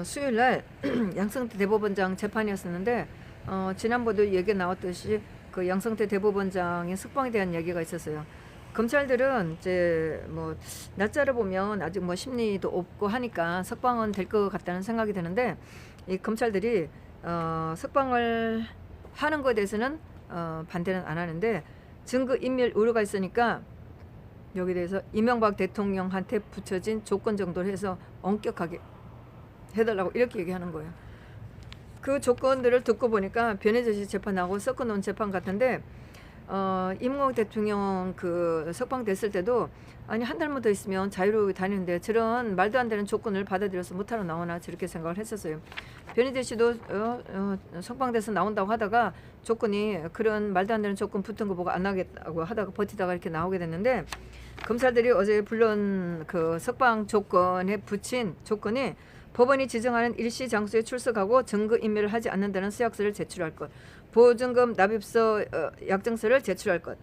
수요일 날 양승태 대법원장 재판이었었는데, 지난번도 얘기 나왔듯이 그 양승태 대법원장의 석방에 대한 얘기가 있었어요. 검찰들은 이제 뭐 날짜를 보면 아직 뭐 심리도 없고 하니까 석방은 될 것 같다는 생각이 드는데, 이 검찰들이 석방을 하는 것에 대해서는 반대는 안 하는데, 증거 인멸 우려가 있으니까 여기에 대해서 이명박 대통령한테 붙여진 조건 정도를 해서 엄격하게 해달라고 이렇게 얘기하는 거예요. 그 조건들을 듣고 보니까 변혜재씨 재판하고 섞어놓은 재판 같은데, 이명박 대통령 그 석방됐을 때도 아니 한 달만 더 있으면 자유로 다니는데 저런 말도 안 되는 조건을 받아들여서 못하러 나오나 저렇게 생각을 했었어요. 변희재씨도 석방돼서 나온다고 하다가 조건이 그런 말도 안 되는 조건 붙은 거 보고 안 나겠다고 하다가 버티다가 이렇게 나오게 됐는데, 검찰들이 어제 불른 그 석방 조건에 붙인 조건이 법원이 지정하는 일시 장소에 출석하고 증거 인멸을 하지 않는다는 서약서를 제출할 것, 보증금 납입서 약정서를 제출할 것,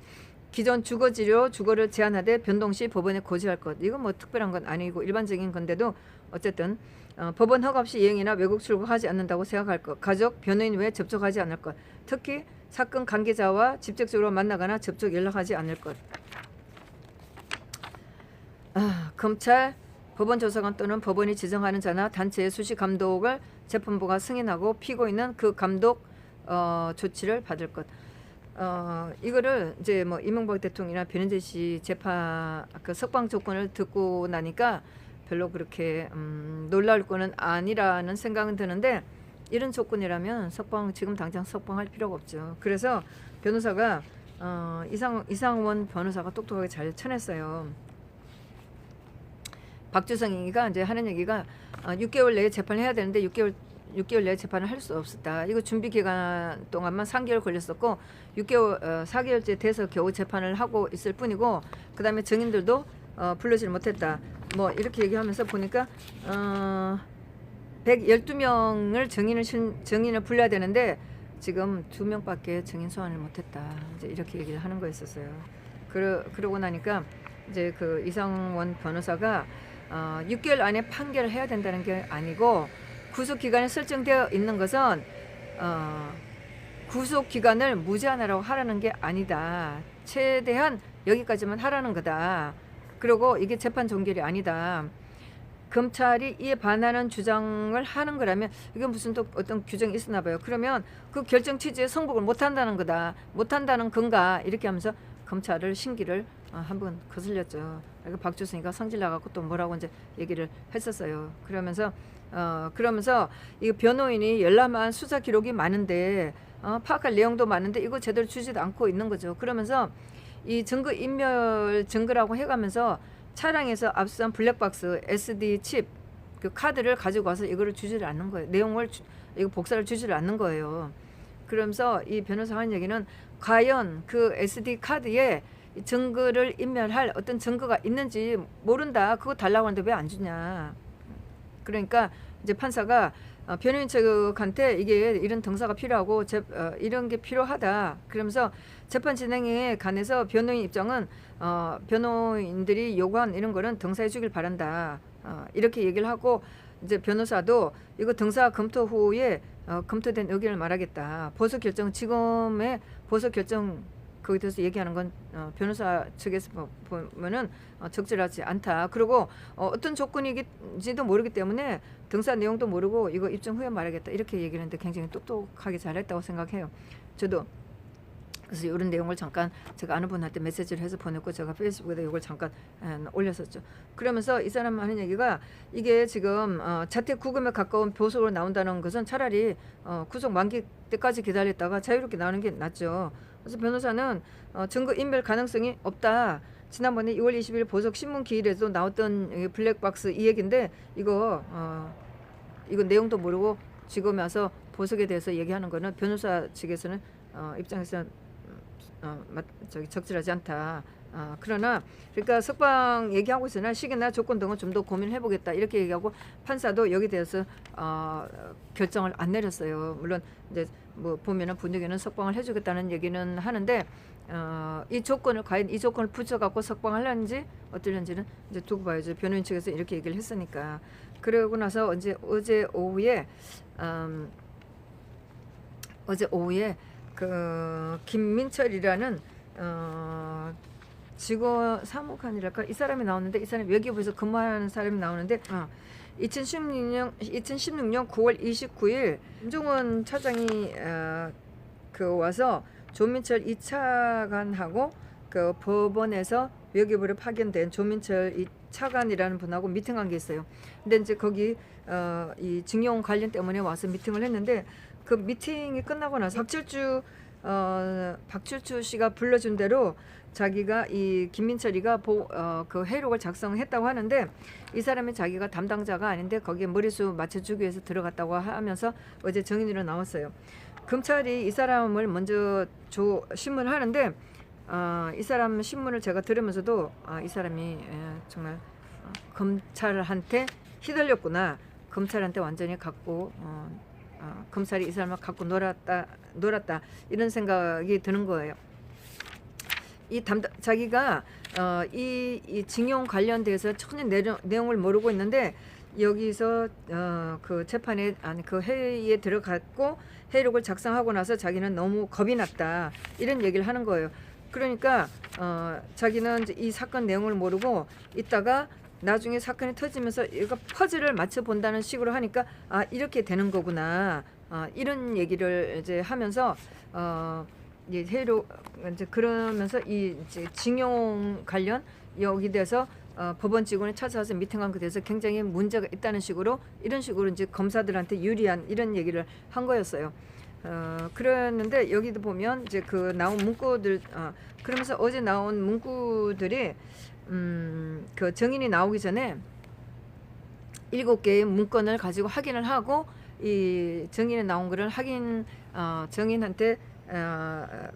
기존 주거지료 주거를 제한하되 변동 시 법원에 고지할 것. 이건 뭐 특별한 건 아니고 일반적인 건데도 어쨌든 법원 허가 없이 여행이나 외국 출국하지 않는다고 생각할 것, 가족, 변호인 외에 접촉하지 않을 것, 특히 사건 관계자와 직접적으로 만나거나 접촉 연락하지 않을 것. 검찰, 법원 조사관 또는 법원이 지정하는 자나 단체의 수시 감독을 재판부가 승인하고 피고인은 그 감독 조치를 받을 것. 이거를 이제 뭐 이명박 대통령이나 변희재씨 재판 그 석방 조건을 듣고 나니까 별로 그렇게 놀라울 거는 아니라는 생각은 드는데, 이런 조건이라면 석방 지금 당장 석방할 필요가 없죠. 그래서 변호사가 이상원 변호사가 똑똑하게 잘 쳐냈어요. 박주성이가 이제 하는 얘기가 6개월 내에 재판을 해야 되는데 6개월 내에 재판을 할 수 없었다. 이거 준비 기간 동안만 3개월 걸렸었고 4개월째 돼서 겨우 재판을 하고 있을 뿐이고, 그다음에 증인들도 불러질 못했다. 뭐 이렇게 얘기하면서 보니까 112명을 증인을 불러야 되는데 지금 2명밖에 증인 소환을 못했다. 이제 이렇게 얘기를 하는 거였었어요. 그러고 나니까 이제 그 이상원 변호사가 6개월 안에 판결을 해야 된다는 게 아니고, 구속 기간이 설정되어 있는 것은 구속 기간을 무제한하라고 하라는 게 아니다. 최대한 여기까지만 하라는 거다. 그리고 이게 재판 종결이 아니다. 검찰이 이에 반하는 주장을 하는 거라면 이건 무슨 또 어떤 규정이 있었나 봐요. 그러면 그 결정 취지에 성복을 못한다는 거다. 못한다는 건가 이렇게 하면서 검찰을 심기를 한번 거슬렸죠. 박주승이가 성질 나갖고 또 뭐라고 이제 얘기를 했었어요. 그러면서 이 변호인이 열람한 수사 기록이 많은데 파악할 내용도 많은데 이거 제대로 주지도 않고 있는 거죠. 그러면서 이 증거 인멸 증거라고 해가면서 차량에서 압수한 블랙박스 SD 칩 그 카드를 가지고 와서 이거를 주지를 않는 거예요. 내용을 이거 복사를 주지를 않는 거예요. 그러면서 이 변호사 하는 얘기는 과연 그 SD 카드에 증거를 인멸할 어떤 증거가 있는지 모른다. 그거 달라고 하는데 왜 안 주냐. 그러니까 이제 판사가 변호인 측한테 이게 이런 등사가 필요하고 이런 게 필요하다. 그러면서 재판 진행에 관해서 변호인 입장은 변호인들이 요구한 이런 거는 등사해 주길 바란다. 이렇게 얘기를 하고, 이제 변호사도 이거 등사 검토 후에 검토된 의견을 말하겠다. 보석 결정, 지금의 보석 결정 거기에 대해서 얘기하는 건 변호사 측에서 보면은 적절하지 않다. 그리고 어떤 조건이지도 모르기 때문에 등사 내용도 모르고 이거 입증 후에 말하겠다. 이렇게 얘기를 했는데 굉장히 똑똑하게 잘했다고 생각해요. 저도 그래서 이런 내용을 잠깐 제가 아는 분한테 메시지를 해서 보냈고, 제가 페이스북에다 이걸 잠깐 올렸었죠. 그러면서 이 사람 하는 얘기가 이게 지금 자택 구금에 가까운 보석으로 나온다는 것은 차라리 구속 만기 때까지 기다렸다가 자유롭게 나오는 게 낫죠. 그래서 변호사는 증거 인멸 가능성이 없다. 지난번에 2월 20일 보석 신문 기일에도 나왔던 블랙박스 이 얘기인데 이거 내용도 모르고 지금 와서 보석에 대해서 얘기하는 거는 변호사 측에서는 입장에서 적절하지 않다. 그러나 그러니까 석방 얘기하고 있으나 시기나 조건 등은 좀 더 고민을 해보겠다 이렇게 얘기하고, 판사도 여기 대해서 결정을 안 내렸어요. 물론 이제 뭐 보면은 분위기는 석방을 해주겠다는 얘기는 하는데 이 조건을 과연 이 조건을 붙여갖고 석방하려는지 어떨는지는 이제 두고 봐야죠. 변호인 측에서 이렇게 얘기를 했으니까. 그러고 나서 어제 오후에 그 김민철이라는 직원 사무관이랄까 이 사람이 나오는데, 이 사람이 외교부에서 근무하는 사람이 나오는데 2016년 9월 29일 김종원 차장이 그 와서 조민철 2차관하고 그 법원에서 외교부로 파견된 조민철 2차관이라는 분하고 미팅한 게 있어요. 근데 이제 거기 이 징용 관련 때문에 와서 미팅을 했는데, 그 미팅이 끝나고 나서 박철주 씨가 불러준 대로 자기가 이 김민철이가 그 회의록을 작성했다고 하는데, 이 사람이 자기가 담당자가 아닌데 거기에 머리수 맞춰주기 위해서 들어갔다고 하면서 어제 정인으로 나왔어요. 검찰이 이 사람을 먼저 신문을 하는데, 이 사람 신문을 제가 들으면서도 이 사람이 정말 검찰한테 휘둘렸구나, 검찰한테 완전히 갖고 검찰이 이 사람을 갖고 놀았다 이런 생각이 드는 거예요. 자기가 이 징용 관련돼서 전혀 내용을 모르고 있는데, 여기서 그 재판에 그 회의에 들어갔고 회의록을 작성하고 나서 자기는 너무 겁이 났다 이런 얘기를 하는 거예요. 그러니까 자기는 이제 이 사건 내용을 모르고 있다가 나중에 사건이 터지면서 이거 퍼즐을 맞춰 본다는 식으로 하니까 이렇게 되는 거구나, 이런 얘기를 이제 하면서 이 회의록 이제 그러면서 이제 징용 관련 여기 대해서 법원 직원이 찾아와서 미팅한 것에 대해서 굉장히 문제가 있다는 식으로, 이런 식으로 이제 검사들한테 유리한 이런 얘기를 한 거였어요. 그랬는데 여기도 보면 이제 그 나온 문구들, 그러면서 어제 나온 문구들이 그 정인이 나오기 전에 7개의 문건을 가지고 확인을 하고, 이 정인에 나온 거를 정인한테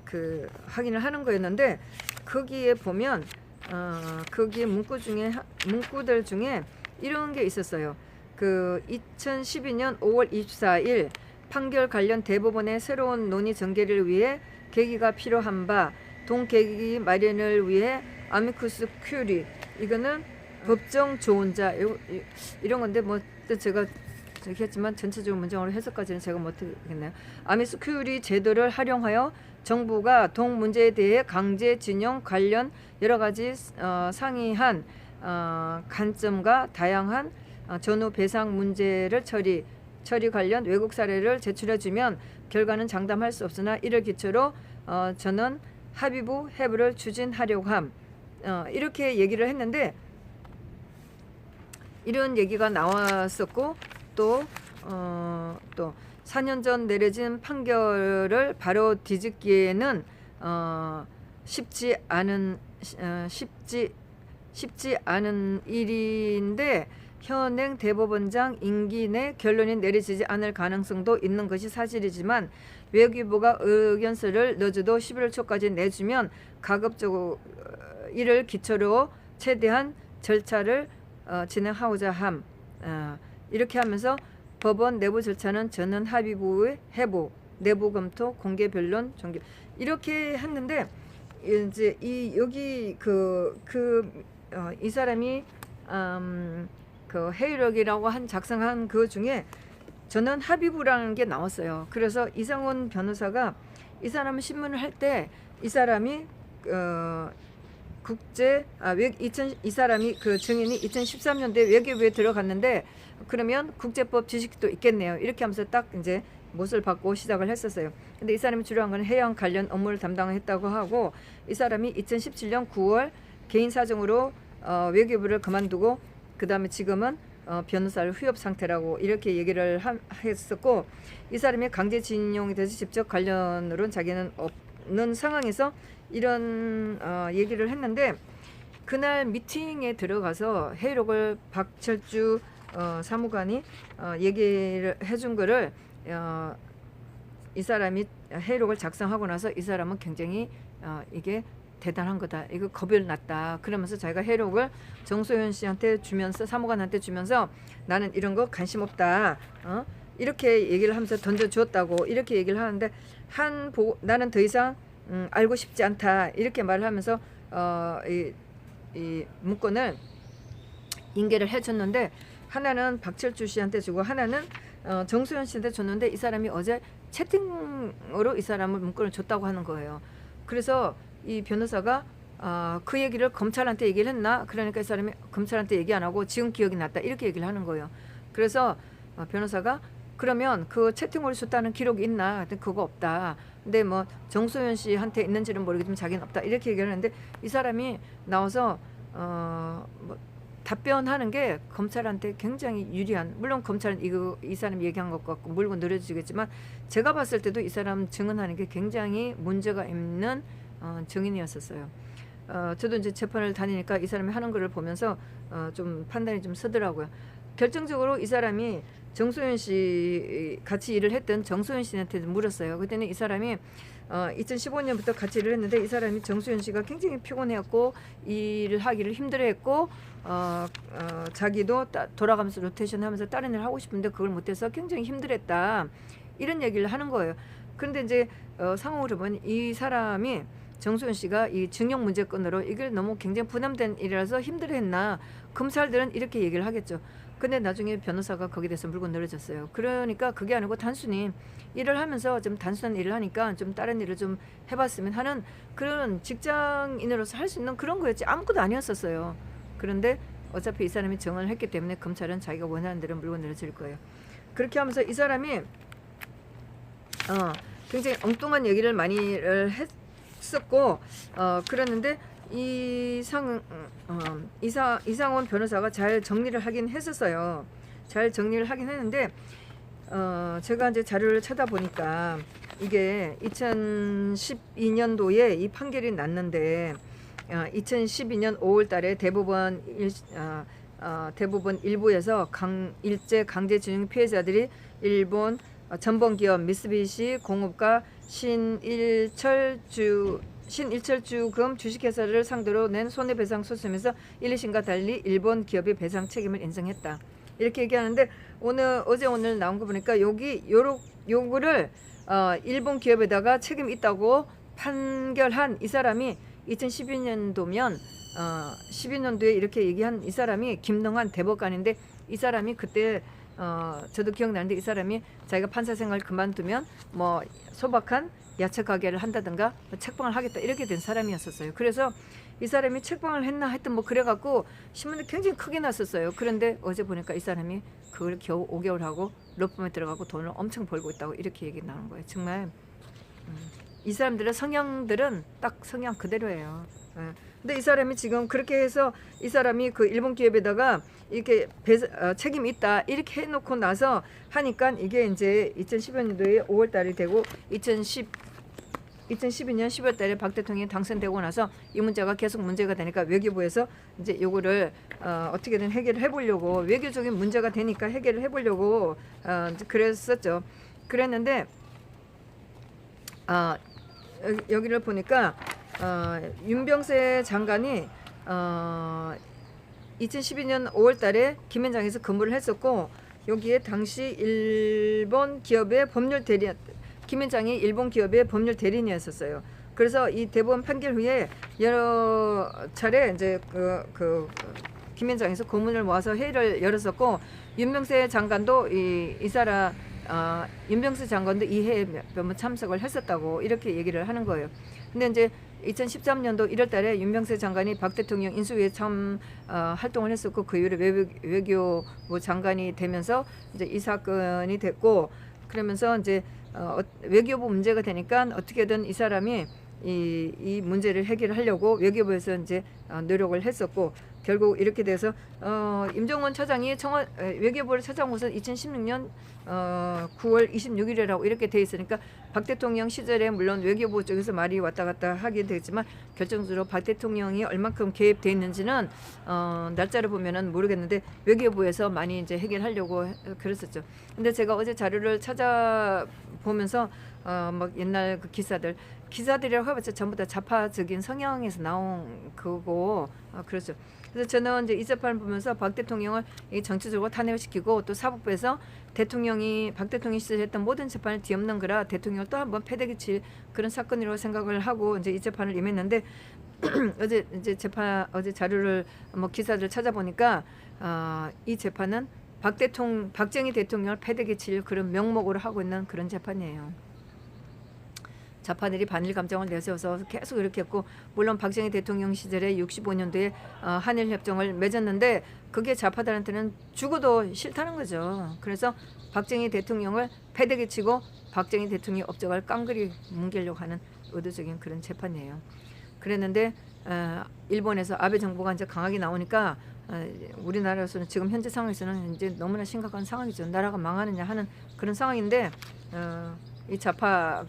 그 확인을 하는 거였는데, 거기에 보면 거기에 문구들 중에 이런 게 있었어요. 그 2012년 5월 24일 판결 관련 대법원의 새로운 논의 전개를 위해 계기가 필요한 바 동계기 마련을 위해 아미쿠스 큐리, 이거는 법정 조언자 이런 건데, 뭐 제가 저기 했지만 전체적으로 문장으로 해석까지는 제가 못하겠네요. 아미쿠스 큐리 제도를 활용하여 정부가 동 문제에 대해 강제징용 관련 여러 가지 상이한 관점과 다양한 전후 배상 문제를 처리 관련 외국 사례를 제출해주면 결과는 장담할 수 없으나 이를 기초로 저는 합의부 해부를 추진하려고 함, 이렇게 얘기를 했는데, 이런 얘기가 나왔었고, 또 4년 전 내려진 판결을 바로 뒤집기에는 쉽지 않은 일인데, 현행 대법원장 임기 내 결론이 내려지지 않을 가능성도 있는 것이 사실이지만, 외교부가 의견서를 넣어줘도 11월 초까지 내주면 가급적 이를 기초로 최대한 절차를 진행하고자 함, 이렇게 하면서 법원 내부 절차는 전원 합의부의 해부, 내부 검토, 공개 변론, 종결, 이렇게 했는데, 이제 여기 이 사람이 그 회의록이라고 작성한 그 중에 전원 합의부라는 게 나왔어요. 그래서 이상원 변호사가 이 사람 신문을 할 때 이 사람이 이 사람이 그 증인이 2013년도에 외교부에 들어갔는데, 그러면 국제법 지식도 있겠네요. 이렇게 하면서 딱 이제 못을 받고 시작을 했었어요. 근데 이 사람이 주로 한 건 해양 관련 업무를 담당했다고 하고, 이 사람이 2017년 9월 개인 사정으로 외교부를 그만두고 그 다음에 지금은 변호사를 휴업 상태라고 이렇게 얘기를 했었고, 이 사람이 강제징용에 대해서 직접 관련으로는 자기는 없는 상황에서 이런 얘기를 했는데, 그날 미팅에 들어가서 회의록을 박철주 사무관이 얘기를 해준 거를 이 사람이 회의록을 작성하고 나서 이 사람은 굉장히 이게 대단한 거다, 이거 겁을 났다 그러면서 자기가 회의록을 정소연 씨한테 주면서, 사무관한테 주면서 나는 이런 거 관심 없다 이렇게 얘기를 하면서 던져주었다고 이렇게 얘기를 하는데, 나는 더 이상 알고 싶지 않다 이렇게 말을 하면서 이 문건을 인계를 해줬는데, 하나는 박철주 씨한테 주고 하나는 정수현 씨한테 줬는데 이 사람이 어제 채팅으로 이 사람을 문건을 줬다고 하는 거예요. 그래서 이 변호사가 그 얘기를 검찰한테 얘기를 했나? 그러니까 이 사람이 검찰한테 얘기 안 하고 지금 기억이 났다 이렇게 얘기를 하는 거예요. 그래서 변호사가 그러면 그 채팅으로 줬다는 기록이 있나? 그랬더니 그거 없다. 근데 뭐 정소연 씨한테 있는지는 모르겠지만 자기는 없다 이렇게 얘기를 하는데 이 사람이 나와서 뭐 답변하는 게 검찰한테 굉장히 유리한, 물론 검찰은 이 사람이 얘기한 것 같고 물고 늘어지겠지만 제가 봤을 때도 이 사람 증언하는 게 굉장히 문제가 있는 증인이었었어요. 저도 이제 재판을 다니니까 이 사람이 하는 거를 보면서 좀 판단이 좀 서더라고요. 결정적으로 이 사람이 정소연 씨 같이 일을 했던 정소연 씨한테 물었어요. 그때는 이 사람이 2015년부터 같이 일을 했는데 이 사람이 정소연 씨가 굉장히 피곤해했고 일을 하기를 힘들어했고 자기도 돌아가면서 로테이션 하면서 다른 일을 하고 싶은데 그걸 못해서 굉장히 힘들었다 이런 얘기를 하는 거예요. 그런데 이제 상황으로 보면 이 사람이 정소연 씨가 이 증용 문제건으로 이걸 너무 굉장히 부담된 일이라서 힘들어했나, 검찰들은 이렇게 얘기를 하겠죠. 근데 나중에 변호사가 거기에 대해서 물고 늘어졌어요. 그러니까 그게 아니고 단순히 일을 하면서 좀 단순한 일을 하니까 좀 다른 일을 좀 해봤으면 하는 그런 직장인으로서 할 수 있는 그런 거였지 아무것도 아니었었어요. 그런데 어차피 이 사람이 증언을 했기 때문에 검찰은 자기가 원하는 대로 물고 늘어질 거예요. 그렇게 하면서 이 사람이 굉장히 엉뚱한 얘기를 많이 했었고 그랬는데 이상원 변호사가 잘 정리를 하긴 했었어요. 잘 정리를 하긴 했는데 제가 이제 자료를 찾아보니까 이게 2012년도에 이 판결이 났는데 2012년 5월달에 대법원 일부에서 일제 강제징용 피해자들이 일본 전범기업 미쓰비시 공업과 신일철주금 주식회사를 상대로 낸 손해배상 소송에서 1, 2심과 달리 일본 기업의 배상 책임을 인정했다. 이렇게 얘기하는데 어제 오늘 나온 거 보니까 요거를 일본 기업에다가 책임 있다고 판결한 이 사람이 2012년도면 12년도에 이렇게 얘기한 이 사람이 김능환 대법관인데 이 사람이 그때 저도 기억나는데 이 사람이 자기가 판사 생활 그만두면 뭐 소박한 야채 가게를 한다든가 책방을 하겠다 이렇게 된 사람이었었어요. 그래서 이 사람이 책방을 했나 하여튼 뭐 그래갖고 신문에 굉장히 크게 났었어요. 그런데 어제 보니까 이 사람이 그걸 겨우 5개월 하고 로펌에 들어가고 돈을 엄청 벌고 있다고 이렇게 얘기 나오는 거예요. 정말 이 사람들의 성향들은 딱 성향 그대로예요. 근데 이 사람이 지금 그렇게 해서 이 사람이 그 일본 기업에다가 이렇게 책임이 있다 이렇게 해놓고 나서 하니까 이게 이제 2012년도에 5월달이 되고 2012년 10월달에 박 대통령이 당선되고 나서 이 문제가 계속 문제가 되니까 외교부에서 이제 요거를 어떻게든 해결을 해보려고 외교적인 문제가 되니까 해결을 해보려고 그랬었죠. 그랬는데 여기를 보니까 윤병세 장관이 2012년 5월달에 김현장에서 근무를 했었고 여기에 당시 일본 기업의 법률 대리인 김현장이 일본 기업의 법률 대리인이었었어요. 그래서 이 대법원 판결 후에 여러 차례 이제 그 김현장에서 고문을 모아서 회의를 열었었고 윤병세 장관도 이 회의에 몇 번 참석을 했었다고 이렇게 얘기를 하는 거예요. 근데 이제 2013년도 1월달에 윤병세 장관이 박 대통령 인수위에 활동을 했었고 그 이후에 외교부 장관이 되면서 이제 이 사건이 됐고 그러면서 이제 외교부 문제가 되니까 어떻게든 이 사람이 이 문제를 해결하려고 외교부에서 이제 노력을 했었고 결국 이렇게 돼서 임종원 차장이 외교부를 찾아오고서 2016년 9월 26일이라고 이렇게 돼 있으니까 박 대통령 시절에 물론 외교부 쪽에서 말이 왔다 갔다 하게 되지만 결정적으로 박 대통령이 얼만큼 개입돼 있는지는 날짜를 보면은 모르겠는데 외교부에서 많이 이제 해결하려고 그랬었죠. 근데 제가 어제 자료를 찾아보면서 막 옛날 그 기사들이라고 해봤자 전부 다 좌파적인 성향에서 나온 거고 그렇죠. 그래서 저는 이제 이 재판을 보면서 박 대통령을 정치적으로 탄핵을 시키고 또 사법부에서 박 대통령이 시절에 했던 모든 재판을 뒤엎는 거라 대통령을 또 한번 패대기 칠 그런 사건이라고 생각을 하고 이제 이 재판을 임했는데 어제 자료를 기사들을 찾아보니까 이 재판은 박정희 대통령을 패대기 칠 그런 명목으로 하고 있는 그런 재판이에요. 좌파들이 반일 감정을 내세워서 계속 이렇게 했고, 물론 박정희 대통령 시절에 65년도에 한일 협정을 맺었는데 그게 좌파들한테는 죽어도 싫다는 거죠. 그래서 박정희 대통령을 패대기 치고 박정희 대통령 업적을 깡그리 뭉개려고 하는 의도적인 그런 재판이에요. 그랬는데 일본에서 아베 정부가 이제 강하게 나오니까 우리나라에서는 지금 현재 상황에서는 이제 너무나 심각한 상황이죠. 나라가 망하느냐 하는 그런 상황인데 이 좌파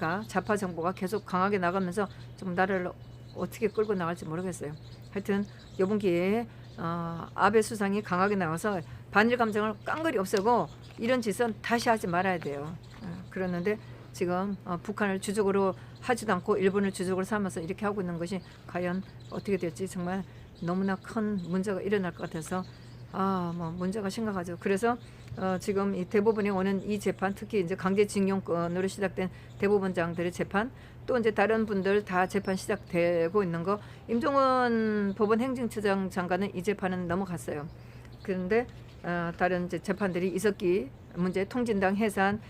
정부가 계속 강하게 나가면서 좀 나라를 어떻게 끌고 나갈지 모르겠어요. 하여튼 이번 기회에 아베 수상이 강하게 나와서 반일 감정을 깡그리 없애고 이런 짓은 다시 하지 말아야 돼요. 그러는데 지금 북한을 주적으로 하지도 않고 일본을 주적으로 삼아서 이렇게 하고 있는 것이 과연 어떻게 될지 정말 너무나 큰 문제가 일어날 것 같아서 뭐 문제가 심각하죠. 그래서 지금 이 대법원에 오는 이 재판, 특히 이제 강제징용권으로 시작된 대법원장들의 재판, 또 이제 다른 분들 다 재판 시작되고 있는 거, 임종원 법원 행정처장 장관은 이 재판은 넘어갔어요. 그런데 다른 이제 재판들이 이석기 문제, 통진당 해산,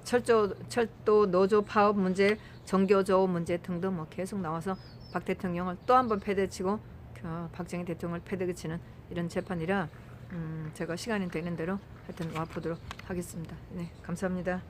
철도 노조 파업 문제, 정교조 문제 등등 뭐 계속 나와서 박 대통령을 또 한 번 패대치고 박정희 대통령을 패대치는 이런 재판이라 제가 시간이 되는 대로 하여튼 와보도록 하겠습니다. 네, 감사합니다.